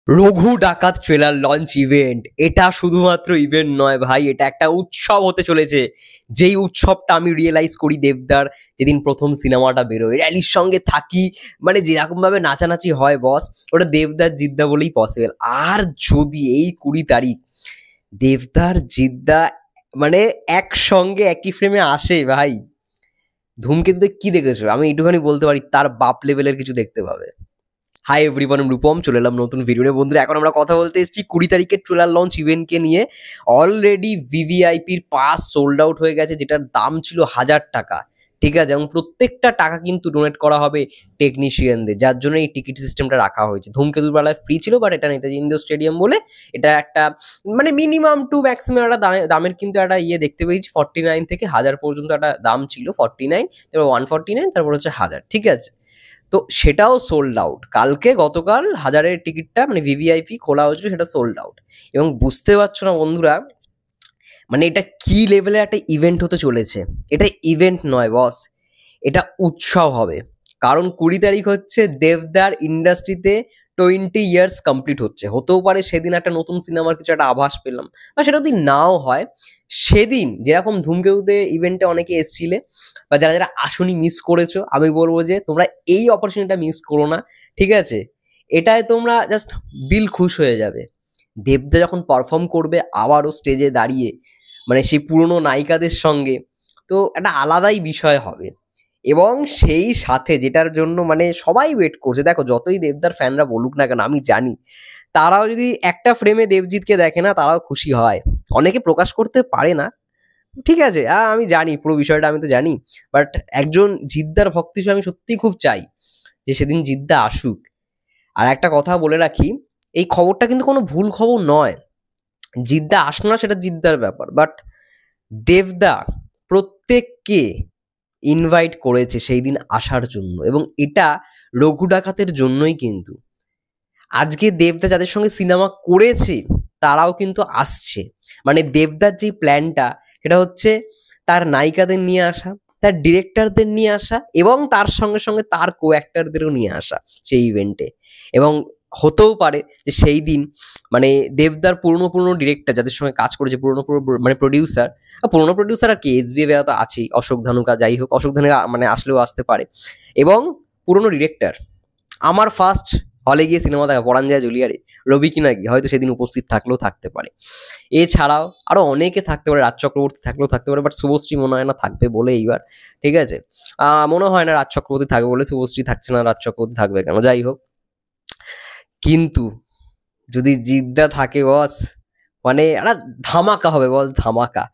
রঘু ডাকাত trailer launch event. এটা শুধুমাত্র ইভেন্ট নয় ভাই, এটা একটা উৎসব হতে চলেছে। যেই উৎসবটা আমি রিয়েলাইজ করি দেবদার যেদিন প্রথম সিনেমাটা বেরোয়, র্যালির সঙ্গে থাকি, মানে যেরকম ভাবে নাচানাচি হয় বস, ওটা দেবদার জিদ্দা বলেই পসিবল। আর যদি এই 20 তারিখ দেবদার জিদ্দা মানে একসঙ্গে একই ফ্রেমে আসে ভাই, ধূমকেতুতে কি দেখেছো? আমি একটুখানি বলতে পারি তার বাপ লেভেলের কিছু দেখতে পাবে। হাই এভরিওয়ান, আমি রূপম, চলে এলাম নতুন ভিডিও নিয়ে। বন্ধুরা, এখন আমরা কথা বলতে এসেছি 20 তারিখের ট্রেলার লঞ্চ ইভেন্টকে নিয়ে। অলরেডি ভিভিআইপির পাস সোল্ড আউট হয়ে গেছে, যেটার দাম ছিল 1000 টাকা। ঠিক আছে, এবং প্রত্যেকটা টাকা কিন্তু ডোনেট করা হবে টেকনিশিয়ানদের, যার জন্য এই টিকিট সিস্টেমটা রাখা হয়েছে। ধূমকেতুর বেলায় ফ্রি ছিল, বাট এটা নেতাজি ইন্ডোর স্টেডিয়াম বলে এটা একটা মানে মিনিমাম টু ম্যাক্সিমাম একটা দামের কিন্তু একটা দেখতে পেয়েছি। 49 থেকে 1000 পর্যন্ত একটা দাম ছিল। 49, তারপর 149, তারপর হচ্ছে 1000। ঠিক আছে, তো সেটাও সোল্ড আউট। গতকাল 1000-এর টিকিটটা মানে ভিভিআইপি খোলা হয়েছিল, সেটা সোল্ড আউট। এবং বুঝতে পারছো না বন্ধুরা, মানে এটা কি লেভেলের একটা ইভেন্ট হতে চলেছে। এটা ইভেন্ট নয় বস, এটা উৎসব হবে। কারণ 20 তারিখ হচ্ছে দেবদার ইন্ডাস্ট্রিতে 20 ইয়ার্স কমপ্লিট হচ্ছে। হতেও পারে সেদিন একটা নতুন সিনেমার কিছু একটা আভাস পেলাম, বা সেটা যদি নাও হয়। সেদিন যেরকম ধূমকেতুতে ইভেন্টে অনেকে এসছিলে, বা যারা যারা আসনি মিস করেছো, আমি বলবো যে তোমরা এই অপরচুনিটিটা মিস করো না। ঠিক আছে, এটায় তোমরা জাস্ট দিল খুশ হয়ে যাবে। দেবদা যখন পারফর্ম করবে আবারও স্টেজে দাঁড়িয়ে, মানে সেই পুরনো নায়িকাদের সঙ্গে, তো একটা আলাদাই বিষয় হবে। এবং সেই সাথে যেটার জন্য মানে সবাই ওয়েট করছে, দেখো যতই দেবদার ফ্যানরা বলুক না কেন, আমি জানি তারাও যদি একটা ফ্রেমে দেবজিৎকে দেখে না, তারাও খুশি হয়। অনেকে প্রকাশ করতে পারে না, ঠিক আছে, আমি জানি পুরো বিষয়টা, আমি তো জানি। বাট একজন জিদ্দার ভক্ত হিসেবে আমি সত্যিই খুব চাই যে সেদিন জিদ্দা আসুক। আর একটা কথা বলে রাখি, এই খবরটা কিন্তু কোনো ভুল খবর নয়। জিদ্দা আসলো না সেটা জিদ্দার ব্যাপার, বাট দেবদা প্রত্যেককে ইনভাইট করেছে সেই দিন আসার জন্য, এবং এটা রঘু ডাকাতের জন্যই। কিন্তু আজকে দেবদা যাদের সঙ্গে সিনেমা করেছে তারাও কিন্তু আসছে। মানে দেবদার যে প্ল্যানটা, সেটা হচ্ছে তার নায়িকাদের নিয়ে আসা, তার ডিরেক্টরদের নিয়ে আসা, এবং তার সঙ্গে সঙ্গে তার কো অ্যাক্টরদেরও নিয়ে আসা সেই ইভেন্টে। এবং হতেও পারে যে সেই দিন মানে দেবদার পুরনো ডিরেক্টর যাদের সঙ্গে কাজ করেছে, পুরনো মানে প্রডিউসার আর কি, SBF এরা তো আছেই, অশোক ধানুকা, যাই হোক, অশোক ধানুকা মানে আসলেও আসতে পারে। এবং পুরনো ডিরেক্টর, আমার ফার্স্ট হলে গিয়ে সিনেমা দেখা পরাঞ্জয় জুলিয়ারে রবি কিনাগি হয়তো সেদিন উপস্থিত থাকলেও থাকতে পারে। এছাড়াও আরো অনেকে থাকতে পারে, রাজ চক্রবর্তী থাকলেও থাকতে পারে, বাট শুভশ্রী মনে হয় না থাকবে বলে এইবার। ঠিক আছে, মনে হয় না রাজ চক্রবর্তী থাকবে বলে, শুভশ্রী থাকছে না, রাজ চক্রবর্তী থাকবে কেন, যাই হোক। কিন্তু যদি জিদ্দা থাকে বস, মানে একটা ধামাকা হবে বস, ধামাকা।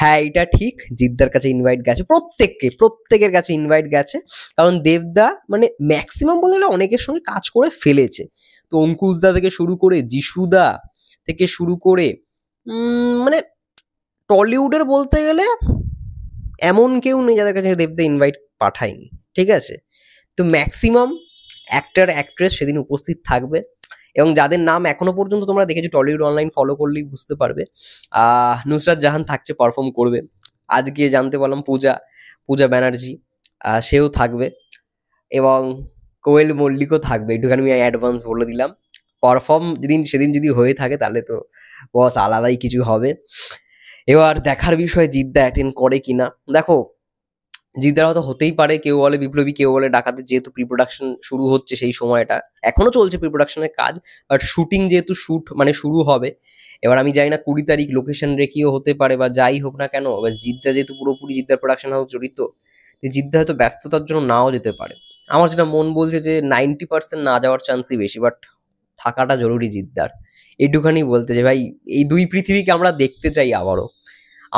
হ্যাঁ, এটা ঠিক, জিদ্দার কাছে ইনভাইট গেছে, প্রত্যেকের কাছে ইনভাইট গেছে। কারণ দেবদা মানে ম্যাক্সিমাম বলতে গেলে অনেকের সঙ্গে কাজ করে ফেলেছে। তো অঙ্কুশদা থেকে শুরু করে, যিশুদা থেকে শুরু করে, মানে টলিউডের বলতে গেলে এমন কেউ নেই যাদের কাছে দেবদা ইনভাইট পাঠায়নি। ঠিক আছে, তো ম্যাক্সিমাম অ্যাক্টর অ্যাক্ট্রেস সেদিন উপস্থিত থাকবে। এবং যাদের নাম এখনো পর্যন্ত তোমরা দেখেছো, টলিউড অনলাইন ফলো করলেই বুঝতে পারবে। নুসরাত জাহান থাকছে, পারফর্ম করবে। আজকে জানতে পারলাম পূজা ব্যানার্জি, সেও থাকবে। এবং কোয়েল মল্লিকও থাকবে, একটুখানি আমি অ্যাডভান্স বলে দিলাম। পারফর্ম সেদিন যদি হয়ে থাকে, তাহলে তো বস আলাদাই কিছু হবে। এবার দেখার বিষয় জিদ্দা অ্যাটেন্ড করে কিনা। দেখো, জিদ্দার হয়তো হতেই পারে, কেউ বলে বিপ্লবী, কেউ বলে ডাকাতে, যেহেতু প্রি প্রোডাকশন শুরু হচ্ছে সেই সময়টা, এখনো চলছে প্রি প্রোডাকশনের কাজ, বাট শুটিং যেহেতু মানে শুরু হবে। এবার আমি জানি না 20 তারিখ লোকেশন রেখেও হতে পারে, বা যাই হোক না কেন, এবার জিদ্দা যেহেতু পুরোপুরি জিদ্দার প্রোডাকশন হাউস জড়িত, জিদ্দা হয়তো ব্যস্ততার জন্য নাও যেতে পারে। আমার যেটা মন বলছে যে 90% না যাওয়ার চান্সই বেশি, বাট থাকাটা জরুরি জিদ্দার। এইটুখানি বলতে যে ভাই, এই দুই পৃথিবীকে আমরা দেখতে চাই আবারও।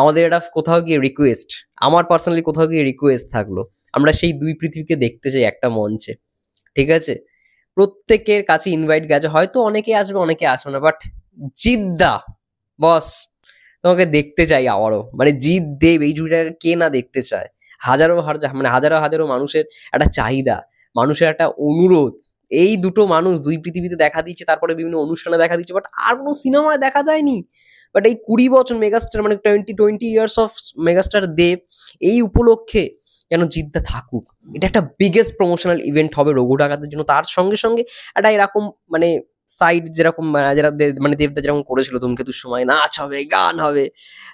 আমাদের এটা কোথাও গিয়ে রিকোয়েস্ট, আমার পার্সোনালি কোথাও গিয়ে রিকোয়েস্ট থাকলো, আমরা সেই দুই পৃথিবীকে দেখতে চাই একটা মঞ্চে। ঠিক আছে, প্রত্যেকের কাছে ইনভাইট গেছে, হয়তো অনেকে আসবে অনেকে আসবে না, বাট জিদ্দা বস তোমাকে দেখতে চাই আবারও। মানে জিৎ দেব, এই জুটিটাকে কে না দেখতে চায়? হাজারো মানুষের একটা চাহিদা, মানুষের একটা অনুরোধ। এই দুটো মানুষ দুই পৃথিবীতে দেখা দিচ্ছে, তারপরে বিভিন্ন অনুষ্ঠানে দেখা দিচ্ছে, বাট আর কোনো সিনেমায় দেখা দেয়নি। বাট এই 20 বছর মেগাস্টার, মানে 20 ইয়ার্স অফ মেগাস্টার দেব, এই উপলক্ষে যেন জিদ্দা থাকুক। এটা একটা বিগেস্ট প্রমোশনাল ইভেন্ট হবে রঘু ডাকাতের জন্য। তার সঙ্গে সঙ্গে একটা এরকম মানে সাইড যেরকম যারা মানে দেবদা যেরকম করেছিল ধূমকেতুর সময়, নাচ হবে, গান হবে।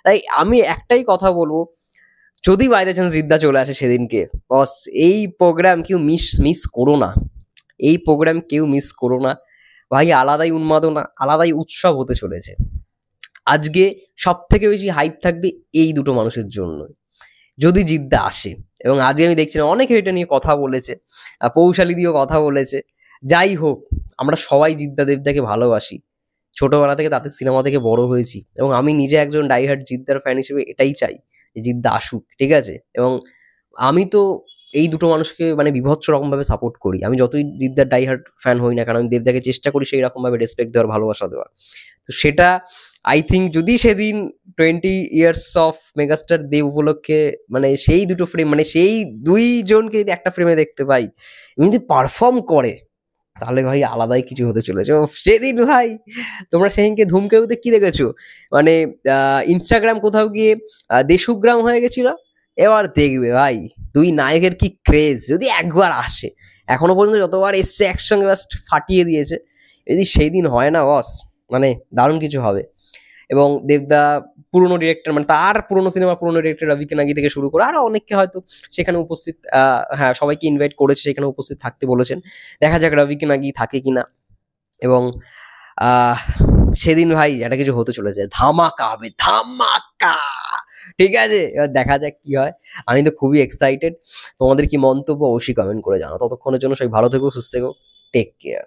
তাই আমি একটাই কথা বলবো, যদি বাই দ্য চান্স জিদ্দা চলে আসে সেদিনকে, বস এই প্রোগ্রাম কেউ মিস করো না, এই প্রোগ্রাম কেউ মিস করো না ভাই। আলাদাই উন্মাদনা, আলাদাই উৎসব হতে চলেছে। আজকে সব থেকে বেশি হাইপ থাকবে এই দুটো মানুষের জন্য, যদি জিদ্দা আসে। এবং আজকে আমি দেখছিলাম অনেকে এটা নিয়ে কথা বলেছে, পৌশালী দিয়েও কথা বলেছে। যাই হোক, আমরা সবাই জিদ্দা দেবদাকে ভালোবাসি, ছোটবেলা থেকে তাদের সিনেমা থেকে বড় হয়েছি, এবং আমি নিজে একজন ডাইহার্ড জিদ্দার ফ্যান হিসেবে এটাই চাই যে জিদ্দা আসুক, ঠিক আছে। এবং আমি তো এই দুটো মানুষকে মানে বিভৎস রকমভাবে সাপোর্ট করি, আমি যতই জিদ্দার ডাইহার্ড ফ্যান হই না, কারণ আমি দেবদাকে চেষ্টা করি সেই রকমভাবে রেসপেক্ট দেওয়ার, ভালোবাসা দেওয়ার। তো সেটা আই থিঙ্ক যদি সেদিন 20 years অফ মেগাস্টার দেব উপলক্ষে মানে সেই দুটো ফ্রেম, মানে সেই দুইজনকে যদি একটা ফ্রেমে দেখতে পাই, যদি পারফর্ম করে, তাহলে ভাই আলাদাই কিছু হতে চলেছে। সেদিন ভাই তোমরা সেদিনকে ধূমকেতুতে কি দেখেছো, মানে ইনস্টাগ্রাম কোথাও গিয়ে দেশুগ্রাম হয়ে গেছিল। এবার দেখবে ভাই দুই নায়কের কি ক্রেজ, যদি একবার আসে, এখনো পর্যন্ত যতবার এসছে একসঙ্গে জাস্ট ফাটিয়ে দিয়েছে। যদি সেই দিন হয় না বস, মানে দারুণ কিছু হবে। এবং দেবদা পুরনো ডিরেক্টর, মানে তার পুরনো সিনেমা পুরনো ডিরেক্টর রবি কিনাগি থেকে শুরু করে আরো অনেককে হয়তো সেখানে উপস্থিত, হ্যাঁ সবাইকে ইনভাইট করেছে, সেখানে উপস্থিত থাকতে বলেছেন। দেখা যাক রবি কিনাগি থাকে কিনা। এবং সেদিন ভাই একটা কিছু হতে চলেছে, ধামাকা হবে, ধামাকা, ঠিক আছে। এবার দেখা যাক কি হয়। আমি তো খুবই এক্সাইটেড। তোমাদের কি মন্তব্য অবশ্যই কমেন্ট করে জানাও। ততক্ষণের জন্য সবাই ভালো থেকো, সুস্থ থেকো, টেক কেয়ার।